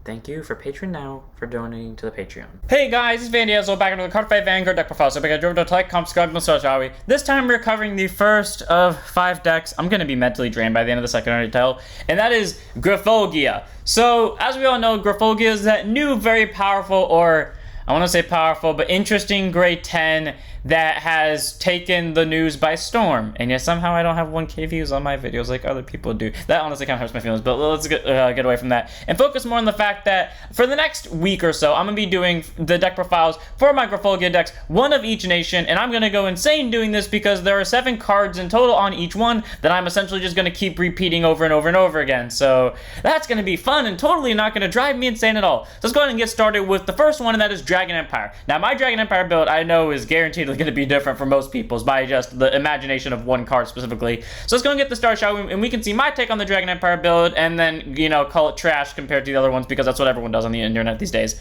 Thank you for Patreon now for donating to the Patreon. Hey guys, it's Van Diesel back into the Card Fight Vanguard deck profile. So we got drove to like, comp, subscribe, and so shall we? This time we're covering the first of 5 decks. I'm gonna be mentally drained by the end of the second, already tell. And that is Griphogila. So as we all know, Griphogila is that new, very powerful, or I want to say powerful, but interesting grade 10 that has taken the news by storm. And yet somehow I don't have 1K views on my videos like other people do. That honestly kind of hurts my feelings, but let's get away from that and focus more on the fact that for the next week or so, I'm going to be doing the deck profiles for my Griphogila decks, one of each nation, and I'm going to go insane doing this because there are 7 cards in total on each one that I'm essentially just going to keep repeating over and over and over again. So that's going to be fun and totally not going to drive me insane at all. So let's go ahead and get started with the first one, and that is Dragon Empire. Now, my Dragon Empire build I know is guaranteed going to be different from most people's by just the imagination of one card specifically. So let's go and get the start, shall we? And we can see my take on the Dragon Empire build and then, you know, call it trash compared to the other ones because that's what everyone does on the internet these days.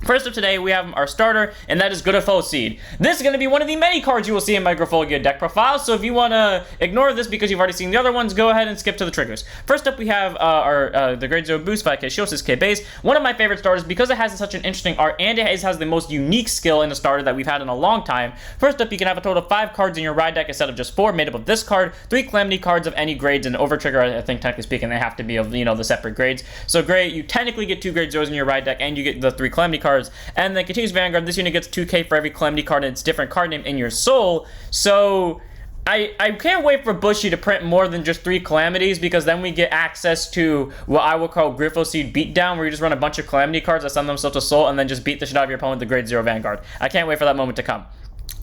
First up today, we have our starter, and that is Griphogila. This is going to be one of the many cards you will see in my Griphogila deck profile, so if you want to ignore this because you've already seen the other ones, go ahead and skip to the triggers. First up, we have the Grade 0 boost, 5k shield, 6k base. One of my favorite starters because it has such an interesting art, and it has the most unique skill in a starter that we've had in a long time. First up, you can have a total of 5 cards in your ride deck instead of just 4, made up of this card, 3 Calamity cards of any grades, and over trigger, I think technically speaking, they have to be of, you know, the separate grades. So great, you technically get 2 Grade 0s in your ride deck, and you get the 3 Calamity cards, and then continues Vanguard. This unit gets 2k for every Calamity card and its different card name in your soul. So I can't wait for Bushy to print more than just 3 Calamities, because then we get access to what I will call Griphogila Beatdown, where you just run a bunch of Calamity cards that send themselves to soul and then just beat the shit out of your opponent with the Grade 0 Vanguard. I can't wait for that moment to come.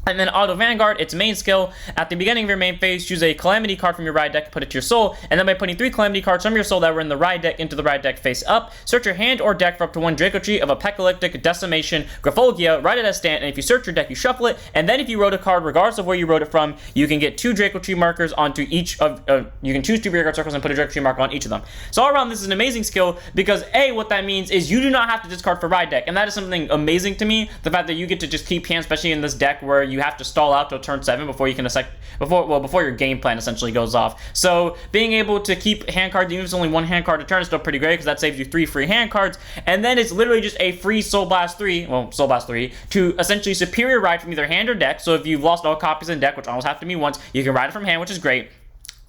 And then Auto Vanguard, its main skill, at the beginning of your main phase, choose a Calamity card from your ride deck and put it to your soul, and then by putting 3 Calamity cards from your soul that were in the ride deck into the ride deck face up, search your hand or deck for up to 1 Draco Tree of Apocalyptic Decimation Griphogila, write it as stand, and if you search your deck, you shuffle it, and then if you wrote a card, regardless of where you wrote it from, you can get 2 Draco Tree markers onto each of, you can choose 2 rear guard circles and put a Draco Tree marker on each of them. So all around, this is an amazing skill, because A, what that means is you do not have to discard for ride deck, and that is something amazing to me, the fact that you get to just keep hand, especially in this deck where you have to stall out to turn 7 before you can before your game plan essentially goes off. So being able to keep hand cards, even if it's only 1 hand card a turn, is still pretty great because that saves you 3 free hand cards, and then it's literally just a free Soul Blast 3 to essentially superior ride from either hand or deck. So if you've lost all copies in deck, which almost have to be once, you can ride it from hand, which is great.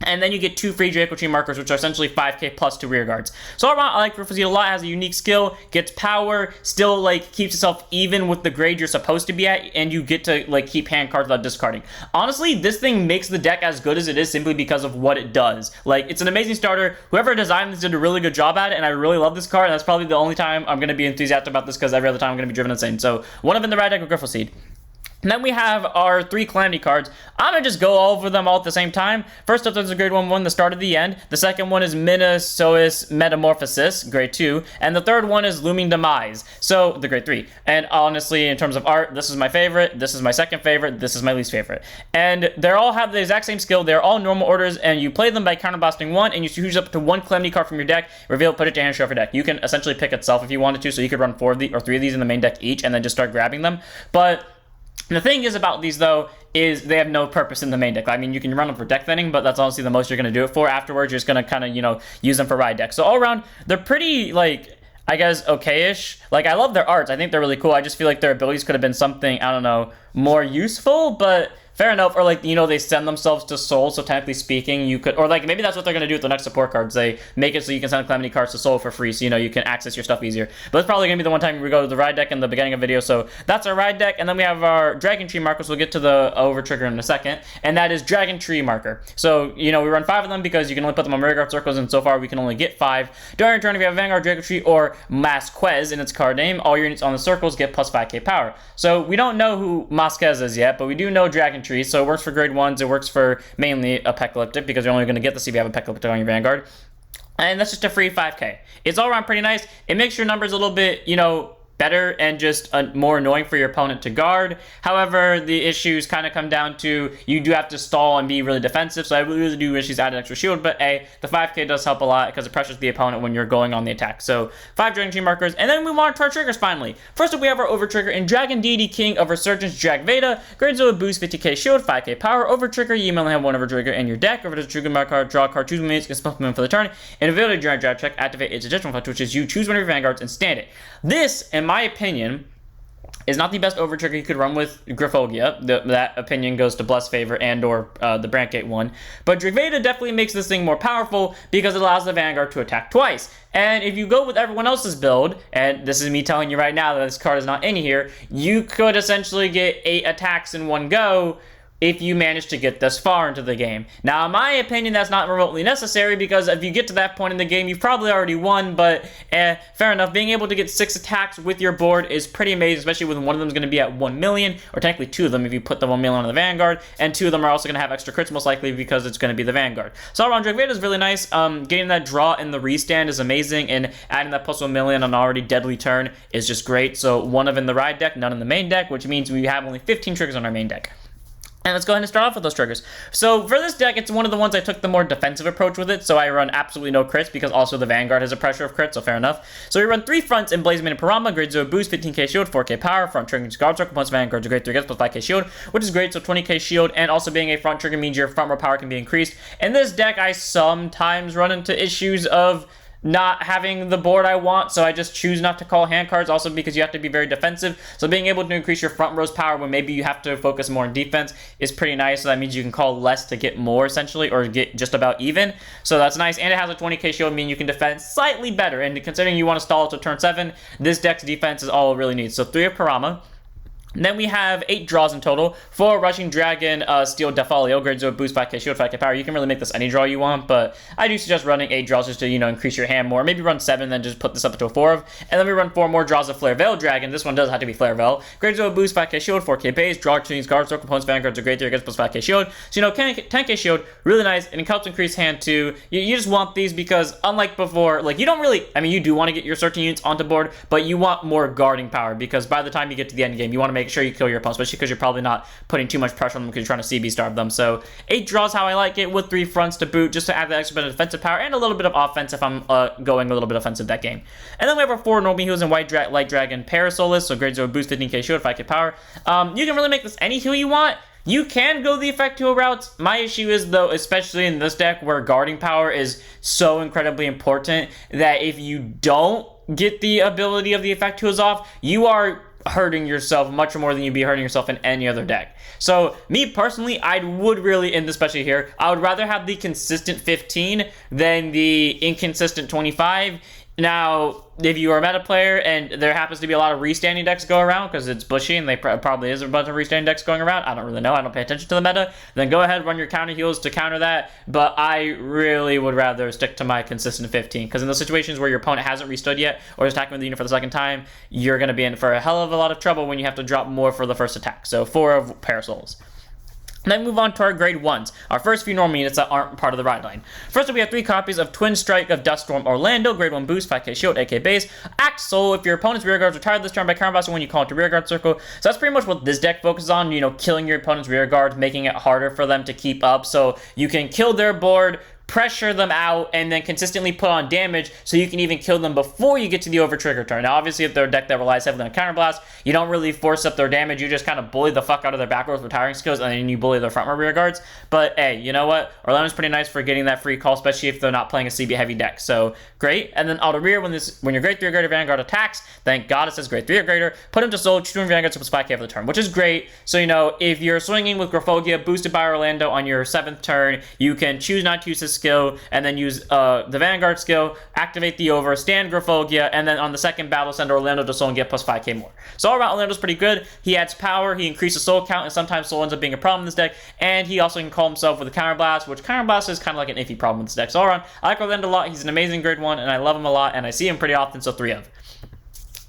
And then you get 2 free Draco Tree markers, which are essentially 5k plus 2 rear guards. So all around, I like Griphogila a lot. It has a unique skill, gets power, still like keeps itself even with the grade you're supposed to be at, and you get to like keep hand cards without discarding. Honestly, this thing makes the deck as good as it is simply because of what it does. Like, it's an amazing starter. Whoever designed this did a really good job at it, and I really love this card, and that's probably the only time I'm going to be enthusiastic about this, because every other time I'm going to be driven insane. So one of in the ride deck with Griphogila. And then we have our 3 Calamity cards. I'm going to just go over them all at the same time. First up, there's a grade 1, the start of the end. The second one is Minosaurus Metamorphosis, grade 2. And the third one is Looming Demise, so the grade 3. And honestly, in terms of art, this is my favorite, this is my second favorite, this is my least favorite. And they all have the exact same skill. They're all normal orders, and you play them by counterblasting 1, and you choose up to 1 Calamity card from your deck, reveal it, put it to your hand, show off your deck. You can essentially pick itself if you wanted to, so you could run 4 of or 3 of these in the main deck each, and then just start grabbing them. But the thing is about these, though, is they have no purpose in the main deck. I mean, you can run them for deck thinning, but that's honestly the most you're going to do it for. Afterwards, you're just going to kind of, you know, use them for ride deck. So all around, they're pretty, like, I guess, okay-ish. Like, I love their arts. I think they're really cool. I just feel like their abilities could have been something, I don't know, more useful, but fair enough. Or like, you know, they send themselves to soul, so technically speaking, you could, or like maybe that's what they're going to do with the next support cards. They make it so you can send Calamity cards to soul for free, so you know you can access your stuff easier. But it's probably going to be the one time we go to the ride deck in the beginning of the video. So that's our ride deck, and then we have our Dragon Tree markers. We'll get to the over trigger in a second, and that is Dragon Tree marker. So, you know, we run 5 of them because you can only put them on rear guard circles, and so far we can only get 5. During your turn, if you have Vanguard, Dragon Tree, or Masquez in its card name, all your units on the circles get plus 5k power. So we don't know who Masquez is yet, but we do know Dragon Tree, so it works for grade 1s. It works for mainly Apocalyptic, because you're only going to get this if you have Apocalyptic on your Vanguard. And that's just a free 5k. It's all around pretty nice. It makes your numbers a little bit, you know, better and just more annoying for your opponent to guard. However, the issues kind of come down to you do have to stall and be really defensive, so I really do wish he's added extra shield, but the 5k does help a lot because it pressures the opponent when you're going on the attack. So 5 Dragon Tree markers, and then we move on to our triggers finally. First up, we have our over trigger in Dragon Deity, King of Resurgence, Dragveda. Grades of a boost, 50k shield, 5k power. Over trigger, you may only have one over trigger in your deck. Over the trigger mark card, draw a card, choose one minute, get spell for the turn, and ability drive check, activate its additional effect, which is you choose one of your vanguards and stand it. This, in my opinion, is not the best over trigger you could run with Griphogila. That opinion goes to Bless Favor and or the Brandgate one. But Dragveda definitely makes this thing more powerful because it allows the Vanguard to attack twice. And if you go with everyone else's build, and this is me telling you right now that this card is not in here, you could essentially get 8 attacks in one go if you manage to get this far into the game. Now, in my opinion, that's not remotely necessary because if you get to that point in the game, you've probably already won, but fair enough. Being able to get 6 attacks with your board is pretty amazing, especially when one of them is going to be at 1 million, or technically 2 of them if you put the 1 million on the Vanguard, and 2 of them are also going to have extra crits most likely because it's going to be the Vanguard. So all around, Dragveda is really nice. Getting that draw in the restand is amazing, and adding that plus 1 million on an already deadly turn is just great. So 1 of in the ride deck, none in the main deck, which means we have only 15 triggers on our main deck. And let's go ahead and start off with those triggers. So for this deck, it's one of the ones I took the more defensive approach with it, so I run absolutely no crits because also the Vanguard has a pressure of crits, so fair enough. So we run 3 fronts in Blazemane and Parama, grade 0 boost, 15k shield, 4k power, front triggering guard circle, plus Vanguard to grade 3 gets plus 5k shield, which is great, so 20k shield, and also being a front trigger means your front row power can be increased. In this deck, I sometimes run into issues of not having the board I want, so I just choose not to call hand cards, also because you have to be very defensive. So being able to increase your front row's power when maybe you have to focus more on defense is pretty nice. So that means you can call less to get more, essentially, or get just about even. So that's nice, and it has a 20k shield, meaning you can defend slightly better. And considering you want to stall it to turn 7, this deck's defense is all it really needs. So 3 of Parama. Then we have 8 draws in total. 4 Rushing Dragon, Steel Defalio, grade 0 boost, 5k shield, 5k power. You can really make this any draw you want, but I do suggest running 8 draws just to, increase your hand more. Maybe run 7, then just put this up to a 4 of. And then we run 4 more draws of Flare Veil Dragon. This one does have to be Flare Veil. Grade 0 boost, 5k shield, 4k base, draw to these guard circle, opponent's Vanguards are grade 3 against plus 5k shield. So, 10k shield, really nice, and it helps increase hand too. You just want these because, unlike before, like, you don't really, you do want to get your certain units onto board, but you want more guarding power because by the time you get to the end game, you want to make sure you kill your opponent, especially because you're probably not putting too much pressure on them because you're trying to CB starve them. So 8 draws how I like it, with 3 fronts to boot, just to add that extra bit of defensive power and a little bit of offense if I'm going a little bit offensive that game. And then we have our 4 Normal heals in Light Dragon Parasolace, so grade 0 boost, 15k shield, 5k power. You can really make this any heal you want. You can go the effect heal routes. My issue is, though, especially in this deck where guarding power is so incredibly important, that if you don't get the ability of the effect heals off, you are hurting yourself much more than you'd be hurting yourself in any other deck. So me personally, I would really, and especially here, I would rather have the consistent 15 than the inconsistent 25. Now, if you are a meta player and there happens to be a lot of restanding decks go around, because it's bushy and there probably is a bunch of restanding decks going around, I don't really know, I don't pay attention to the meta, then go ahead, run your counter heals to counter that, but I really would rather stick to my consistent 15, because in those situations where your opponent hasn't restood yet, or is attacking with the unit for the second time, you're going to be in for a hell of a lot of trouble when you have to drop more for the first attack. So 4 of Parasolace. Then move on to our grade 1s, our first few normal units that aren't part of the ride line. First up, we have 3 copies of Twin Strike of Duststorm Orlando, grade 1 boost, 5k shield, 8k base. Act Soul, if your opponent's rear guards are retired this turn by counterblasting when you call it to rear guard circle. So that's pretty much what this deck focuses on, killing your opponent's rear guards, making it harder for them to keep up, so you can kill their board, pressure them out, and then consistently put on damage so you can even kill them before you get to the over trigger turn. Now, obviously, if they're a deck that relies heavily on counterblast, you don't really force up their damage. You just kind of bully the fuck out of their back rows retiring skills, and then you bully their front row rear guards. But hey, you know what? Orlando's pretty nice for getting that free call, especially if they're not playing a CB heavy deck. So great. And then auto rear, when your grade 3 or greater Vanguard attacks, thank God it says grade 3 or greater, put him to soul, choose one Vanguard, so plus 5k for the turn, which is great. So if you're swinging with Griphogila boosted by Orlando on your 7th turn, you can choose not to use his skill, and then use the Vanguard skill, activate the over, stand Griphogila, and then on the second battle, send Orlando to soul and get plus 5k more. So all around, Orlando's pretty good. He adds power, he increases soul count, and sometimes soul ends up being a problem in this deck, and he also can call himself with a counterblast, which counterblast is kind of like an iffy problem in this deck. So all around, I like Orlando a lot. He's an amazing grade 1, and I love him a lot, and I see him pretty often, so 3 of.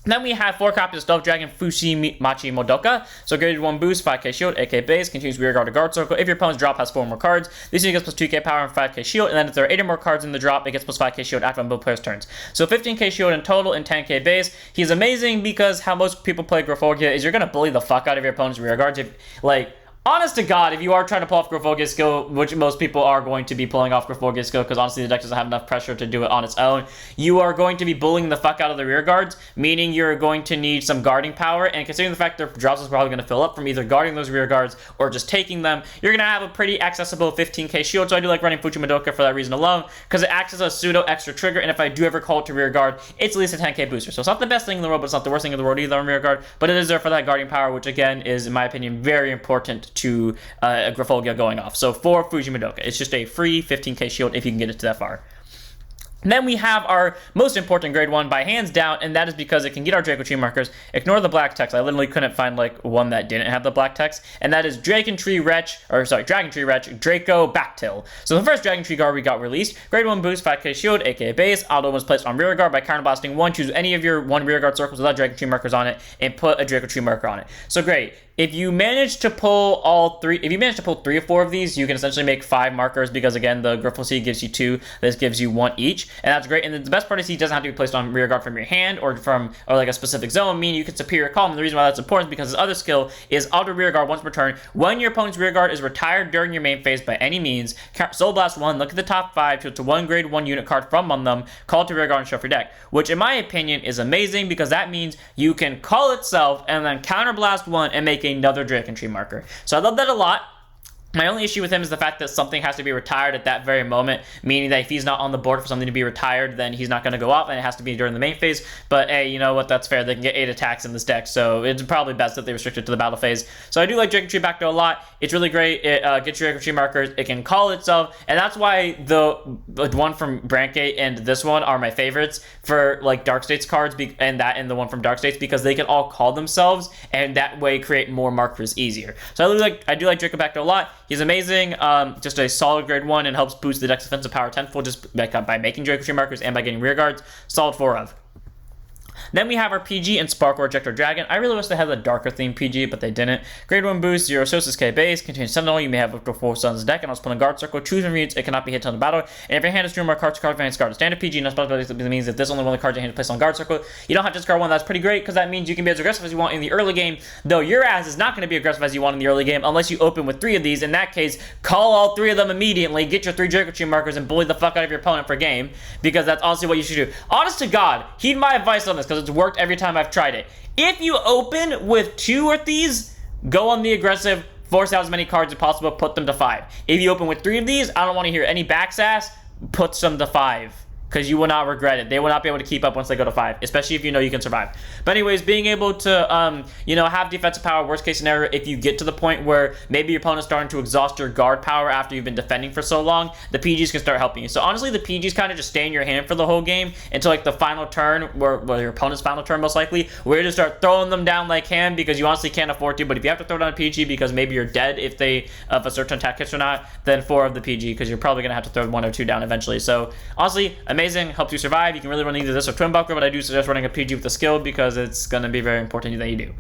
Then we have 4 copies of Stealth Dragon Machi Modoka. So graded 1 boost, 5k shield, 8k base, continues rear guard to guard circle. If your opponent's drop has 4 more cards, this unit gets plus 2k power and 5k shield. And then if there are 8 or more cards in the drop, it gets plus 5k shield after on both players' turns. So 15k shield in total and 10k base. He's amazing because how most people play Griphogila is you're going to bully the fuck out of your opponent's rear guards. Honest to God, if you are trying to pull off Griphogila's skill, which most people are going to be pulling off Griphogila's skill because honestly the deck doesn't have enough pressure to do it on its own, you are going to be bullying the fuck out of the rear guards, meaning you're going to need some guarding power, and considering the fact their drops is probably going to fill up from either guarding those rear guards or just taking them, you're going to have a pretty accessible 15k shield, so I do like running Fuchi Madoka for that reason alone, because it acts as a pseudo extra trigger, and if I do ever call it to rear guard, it's at least a 10k booster. So it's not the best thing in the world, but it's not the worst thing in the world either on rear guard, but it is there for that guarding power, which again is, in my opinion, very important to a Griphogila going off. So for Fuchi Madoka, it's just a free 15k shield if you can get it to that far. And then we have our most important grade 1 by hands down, and that is because it can get our Draco Tree markers. Ignore the black text. I literally couldn't find one that didn't have the black text, and that is Dragon Tree Wretch, Draco Backtill. So the first Dragon Tree guard we got released, grade 1 boost, 5k shield, 8k base. Auto was placed on rear guard by counterblasting 1. Choose any of your 1 rear guard circles without Dragon Tree markers on it, and put a Draco Tree marker on it. So great. If you manage to pull if you manage to pull 3 or 4 of these, you can essentially make 5 markers because again, the Griphogila gives you 2. This gives you 1 each, and that's great. And the best part is he doesn't have to be placed on rear guard from your hand or like a specific zone, meaning you can superior call him. And the reason why that's important is because his other skill is auto rear guard once per turn. When your opponent's rear guard is retired during your main phase by any means, Soul Blast 1, look at the top 5, choose to 1 grade 1 unit card from among them, call it to rear guard and shuffle your deck, which in my opinion is amazing because that means you can call itself and then counterblast 1 and make another Dragon Tree marker. So I love that a lot. My only issue with him is the fact that something has to be retired at that very moment, meaning that if he's not on the board for something to be retired, then he's not going to go off, and it has to be during the main phase. But hey, you know what? That's fair. They can get 8 attacks in this deck, so it's probably best that they restrict it to the battle phase. So I do like Dragon Tree Backtill a lot. It's really great. It gets your Dragon Tree markers. It can call itself, and that's why the one from Brandgate and this one are my favorites for like Dark States cards, and the one from Dark States, because they can all call themselves, and that way create more markers easier. So I do like Draco Backtill a lot. He's amazing, just a solid grade 1 and helps boost the deck's offensive power tenfold just by making Draco Tree markers and by getting rear guards. Solid 4 of. Then we have our PG and Sparkle Rejector Dragon. I really wish they had a darker themed PG, but they didn't. Grade 1 boost, 0 Sosis K base, contains Sentinel. You may have up to 4 suns deck, and also put in guard circle. Choose from units, it cannot be hit on the battle. And if your hand is 2 or more cards, card advance guard. Standard PG, no special abilities, means that this only one of the cards your hand is placed on guard circle. You don't have to discard 1, that's pretty great, because that means you can be as aggressive as you want in the early game, though your ass is not going to be aggressive as you want in the early game unless you open with 3 of these. In that case, call all 3 of them immediately, get your 3 Draco Tree markers, and bully the fuck out of your opponent for game, because that's honestly what you should do. Honest to God, heed my advice on this, because it's worked every time I've tried it. If you open with 2 of these, go on the aggressive, force out as many cards as possible, put them to 5. If you open with 3 of these, I don't want to hear any backsass, put them to 5. Because you will not regret it. They will not be able to keep up once they go to 5, especially if you know you can survive. But anyways, being able to, have defensive power, worst case scenario, if you get to the point where maybe your opponent's starting to exhaust your guard power after you've been defending for so long, the PGs can start helping you. So honestly, the PGs kind of just stay in your hand for the whole game until like the final turn, where your opponent's final turn most likely, where you just start throwing them down like ham because you honestly can't afford to. But if you have to throw down a PG because maybe you're dead if a certain attack hits or not, then 4 of the PG, because you're probably going to have to throw 1 or 2 down eventually. So honestly, amazing, helps you survive. You can really run either this or Twin Buckler, but I do suggest running a PG with the skill because it's going to be very important that you do.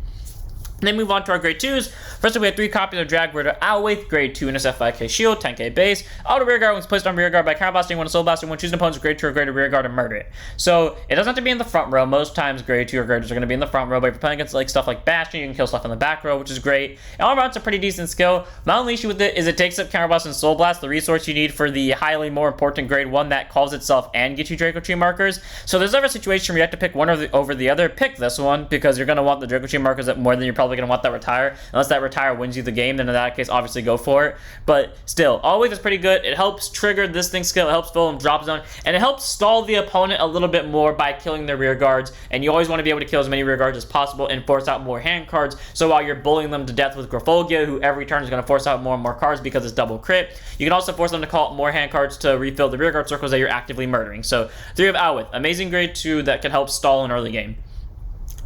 And then move on to our grade 2s. First up, we have 3 copies of Dragveda Outwith, grade 2 NSF 5k shield, 10k base. Auto rear guard was placed on rear guard by counterblasting 1 soul blaster when choosing opponent's grade 2 or greater rear guard and murder it. So it doesn't have to be in the front row. Most times grade 2 or greaters are going to be in the front row, but if you're playing against like stuff like Bastion, you can kill stuff in the back row, which is great. And all around, it's a pretty decent skill. My only issue with it is it takes up counterblast and soul blast, the resource you need for the highly more important grade 1 that calls itself and gets you Draco Tree markers. So there's ever a situation where you have to pick one over the other, pick this one, because you're going to want the Draco Tree markers more than you're probably going to want that retire. Unless that retire wins you the game, then in that case, obviously go for it. But still, always is pretty good. It helps trigger this thing's skill. It helps fill in drop zone. And it helps stall the opponent a little bit more by killing their rear guards. And you always want to be able to kill as many rear guards as possible and force out more hand cards. So while you're bullying them to death with Griphogila, who every turn is going to force out more and more cards because it's double crit, you can also force them to call out more hand cards to refill the rear guard circles that you're actively murdering. So 3 of Outwith. Amazing grade 2 that can help stall an early game.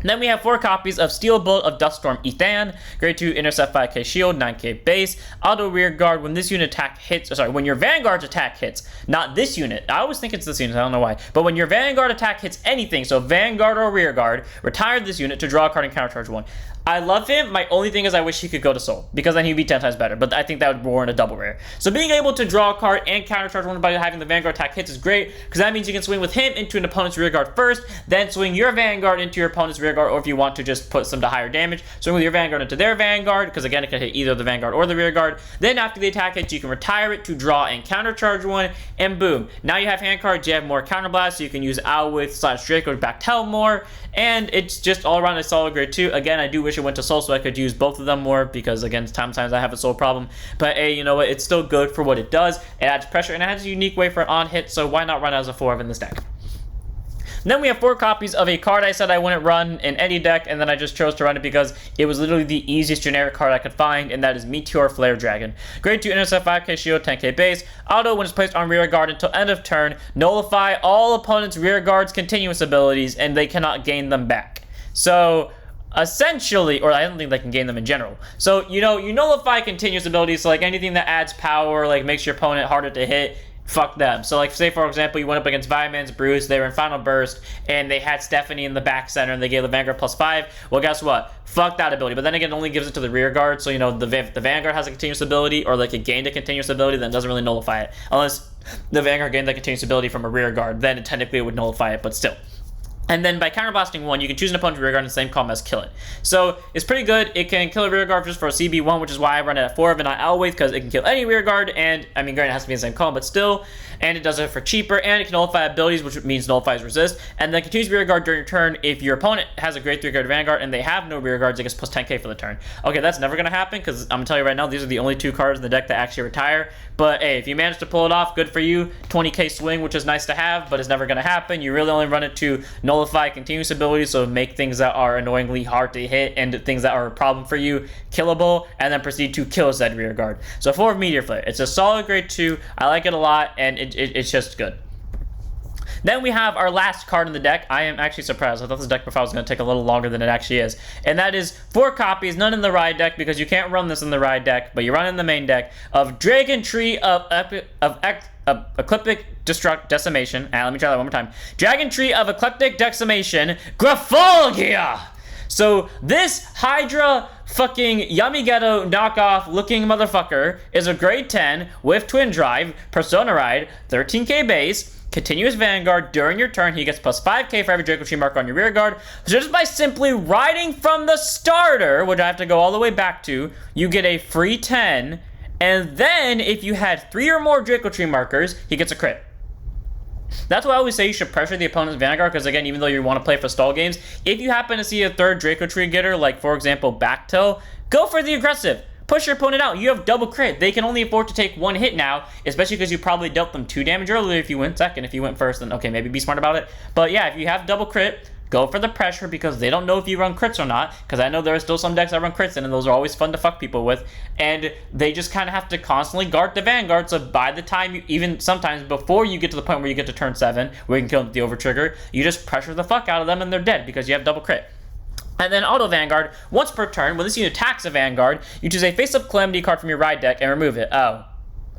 Then we have 4 copies of Steel Bolt of Duststorm Ethan, grade 2, intercept 5k shield, 9k base, auto rear guard. When this unit attack hits, when your Vanguard's attack hits, not this unit. I always think it's this unit, I don't know why. But when your Vanguard attack hits anything, so Vanguard or rear guard, retire this unit to draw a card and countercharge 1. I love him. My only thing is I wish he could go to Soul, because then he'd be 10 times better, but I think that would warrant a double rare. So being able to draw a card and countercharge 1 by having the Vanguard attack hits is great, because that means you can swing with him into an opponent's rear guard first, then swing your Vanguard into your opponent's rear guard, or if you want to just put some to higher damage, swing with your Vanguard into their Vanguard, because again, it can hit either the Vanguard or the rear guard. Then after the attack hits, you can retire it to draw and countercharge 1, and boom. Now you have hand cards, you have more counterblast, so you can use Owlwith / Draco to back Tell more, and it's just all around a solid grade 2. Again, I do wish it went to Soul so I could use both of them more, because again, sometimes I have a Soul problem, but hey, you know what, it's still good for what it does. It adds pressure and it has a unique way for an on hit, so why not run as a 4 in this deck? Then we have 4 copies of a card I said I wouldn't run in any deck, and then I just chose to run it because it was literally the easiest generic card I could find, and that is Meteor Flare Dragon. Grade 2, intercept 5k shield, 10k base. Auto, when it's placed on rear guard until end of turn, nullify all opponents' rear guard's continuous abilities, and they cannot gain them back. So essentially, or I don't think they can gain them in general. So, you know, you nullify continuous abilities, so like anything that adds power, like makes your opponent harder to hit, fuck them. So like, say for example, you went up against Viman's Bruce, they were in Final Burst, and they had Stephanie in the back center, and they gave the Vanguard +5. Well, guess what? Fuck that ability. But then again, it only gives it to the rear guard, so you know, the Vanguard has a continuous ability, or like it gained a continuous ability, then it doesn't really nullify it. Unless the Vanguard gained that continuous ability from a rear guard, then it technically would nullify it, but still. And then by counterblasting 1, you can choose an opponent's rear guard in the same column as kill it. So it's pretty good. It can kill a rear guard just for a CB1, which is why I run it at 4 and not Owlwith, because it can kill any rear guard, and I mean, granted, it has to be in the same column, but still. And it does it for cheaper, and it can nullify abilities, which means nullifies resist, and then continues rear guard during your turn. If your opponent has a grade 3 guard Vanguard and they have no rear guards, it gets plus 10k for the turn. Okay, that's never going to happen, because I'm going to tell you right now, these are the only 2 cards in the deck that actually retire. But hey, if you manage to pull it off, good for you. 20k swing, which is nice to have, but it's never going to happen. You really only run it to nullify continuous abilities, so make things that are annoyingly hard to hit and things that are a problem for you killable, and then proceed to kill said rear guard. So 4 of Meteor Flare. It's a solid grade 2. I like it a lot, and it's just good. Then we have our last card in the deck. I am actually surprised. I thought this deck profile was going to take a little longer than it actually is. And that is 4 copies, none in the ride deck, because you can't run this in the ride deck, but you run in the main deck, of Dragon Tree of Ecliptic Decimation. Let me try that one more time. Dragon Tree of Ecliptic Decimation, Griphogila! So this Hydra fucking Yamigeto knockoff looking motherfucker is a grade 10 with Twin Drive, Persona Ride, 13k base, continuous Vanguard. During your turn, he gets plus 5k for every Draco Tree marker on your rear guard. So just by simply riding from the starter, which I have to go all the way back to, you get a free 10. And then if you had 3 or more Draco Tree markers, he gets a crit. That's why I always say you should pressure the opponent's Vanguard, because again, even though you want to play for stall games, if you happen to see a 3rd Draco Tree getter, like for example Backtail, go for the aggressive. Push your opponent out. You have double crit. They can only afford to take 1 hit now, especially because you probably dealt them 2 damage earlier if you went second. If you went first, then okay, maybe be smart about it. But yeah, if you have double crit, go for the pressure, because they don't know if you run crits or not, because I know there are still some decks that run crits in, and those are always fun to fuck people with, and they just kind of have to constantly guard the Vanguard, so by the time you, even sometimes before you get to the point where you get to turn 7, where you can kill them with the over trigger, you just pressure the fuck out of them and they're dead, because you have double crit. And then Auto Vanguard, once per turn, when this unit attacks a Vanguard, you choose a face-up Calamity card from your ride deck and remove it. Oh,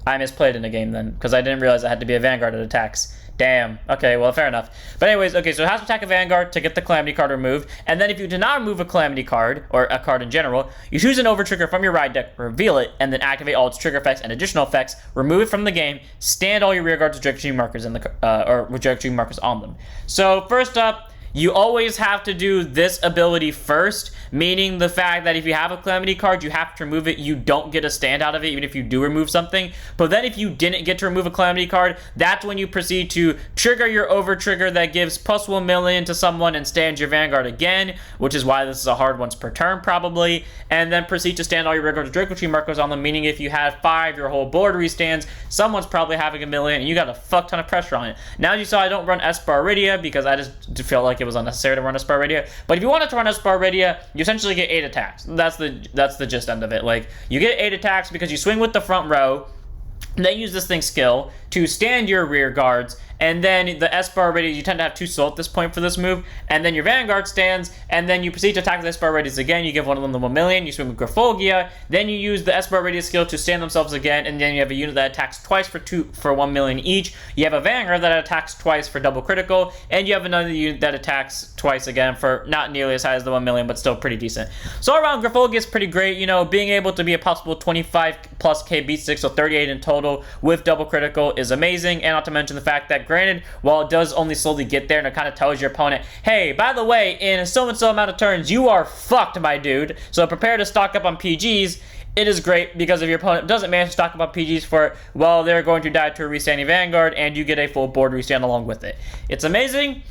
I misplayed in a game then, because I didn't realize I had to be a Vanguard that attacks. Damn. Okay, well, fair enough. But anyways, okay, so it has to attack a Vanguard to get the Calamity card removed, and then if you do not remove a Calamity card, or a card in general, you choose an over trigger from your ride deck, reveal it, and then activate all its trigger effects and additional effects, remove it from the game, stand all your rear guards with Rejector Tree markers in the, or Rejector Tree markers on them. So first up, you always have to do this ability first, meaning the fact that if you have a Calamity card, you have to remove it. You don't get a stand out of it, even if you do remove something. But then if you didn't get to remove a Calamity card, that's when you proceed to trigger your over trigger that gives plus 1 million to someone and stand your Vanguard again, which is why this is a hard once per turn probably, and then proceed to stand all your regular Draco Tree markers on them, meaning if you have 5, your whole board restands, someone's probably having a million, and you got a fuck ton of pressure on it. Now, as you saw, I don't run Esper Iridia because I just felt like it was unnecessary to run Esper Iridia, but if you wanted to run Esper Iridia, you essentially get 8 attacks. That's the gist end of it. Like, you get 8 attacks because you swing with the front row, Then use this thing's skill to stand your rear guards, and then the S-bar radius, you tend to have 2 soul at this point for this move, and then your Vanguard stands, and then you proceed to attack the S-bar radius again. You give one of them the 1 million, you swing with Griphogila, then you use the S-bar radius skill to stand themselves again, and then you have a unit that attacks twice for 1 million each. You have a Vanguard that attacks twice for double critical, and you have another unit that attacks twice again for not nearly as high as the 1 million, but still pretty decent. So all around, Griphogila is pretty great, you know, being able to be a possible 25 plus K beat stick, so 38 in total with double critical is amazing, and not to mention the fact that, granted, while it does only slowly get there and it kind of tells your opponent, hey, by the way, in so and so amount of turns, you are fucked, my dude, so prepare to stock up on PGs. It is great because if your opponent doesn't manage to stock up on PGs for it, well, they're going to die to a restanding Vanguard, and you get a full board restand along with it. It's amazing.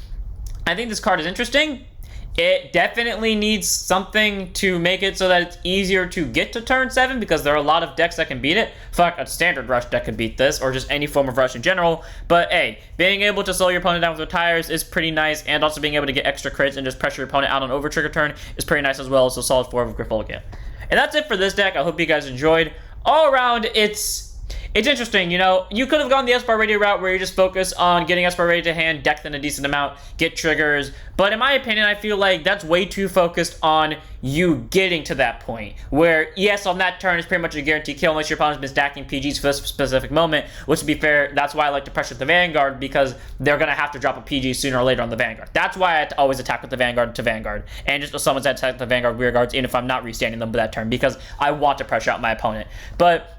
I think this card is interesting. It definitely needs something to make it so that it's easier to get to turn 7, because there are a lot of decks that can beat it. Fuck, a standard rush deck could beat this, or just any form of rush in general. But hey, being able to slow your opponent down with tires is pretty nice, and also being able to get extra crits and just pressure your opponent out on over trigger turn is pretty nice as well. So solid 4 of Griphogila. And that's it for this deck. I hope you guys enjoyed. All around, it's interesting, you know. You could have gone the S-bar radio route where you just focus on getting S-bar radio to hand, deck them a decent amount, get triggers. But in my opinion, I feel like that's way too focused on you getting to that point. Where, yes, on that turn, it's pretty much a guaranteed kill unless your opponent's been stacking PGs for this specific moment. Which, to be fair, that's why I like to pressure the Vanguard, because they're going to have to drop a PG sooner or later on the Vanguard. That's why I always attack with the Vanguard to Vanguard. And just someone's attack the Vanguard rear guards, even if I'm not restanding them for that turn, because I want to pressure out my opponent. But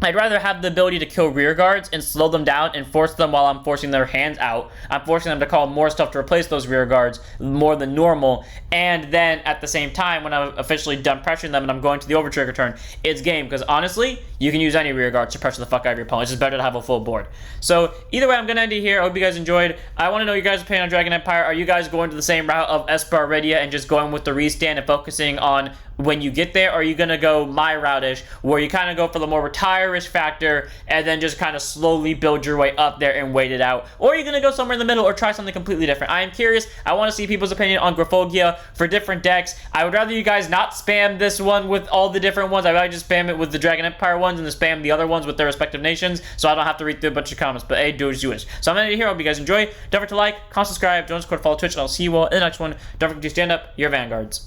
I'd rather have the ability to kill rear guards and slow them down and force them while I'm forcing their hands out. I'm forcing them to call more stuff to replace those rear guards more than normal. And then at the same time, when I'm officially done pressuring them and I'm going to the over trigger turn, it's game. Because honestly, you can use any rear guards to pressure the fuck out of your opponent. It's just better to have a full board. So either way, I'm going to end it here. I hope you guys enjoyed. I want to know your guys' opinion on Dragon Empire. Are you guys going to the same route of S-bar Redia and just going with the restand and focusing on when you get there? Or are you going to go my route-ish, where you kind of go for the more retire-ish factor and then just kind of slowly build your way up there and wait it out? Or are you going to go somewhere in the middle or try something completely different? I am curious. I want to see people's opinion on Griphogila for different decks. I would rather you guys not spam this one with all the different ones. I'd rather just spam it with the Dragon Empire ones and then spam the other ones with their respective nations, so I don't have to read through a bunch of comments. But hey, do as you wish. So I'm going to end it here. I hope you guys enjoy. Don't forget to like, comment, subscribe, join Discord, follow Twitch, and I'll see you all in the next one. Don't forget to stand up your Vanguards.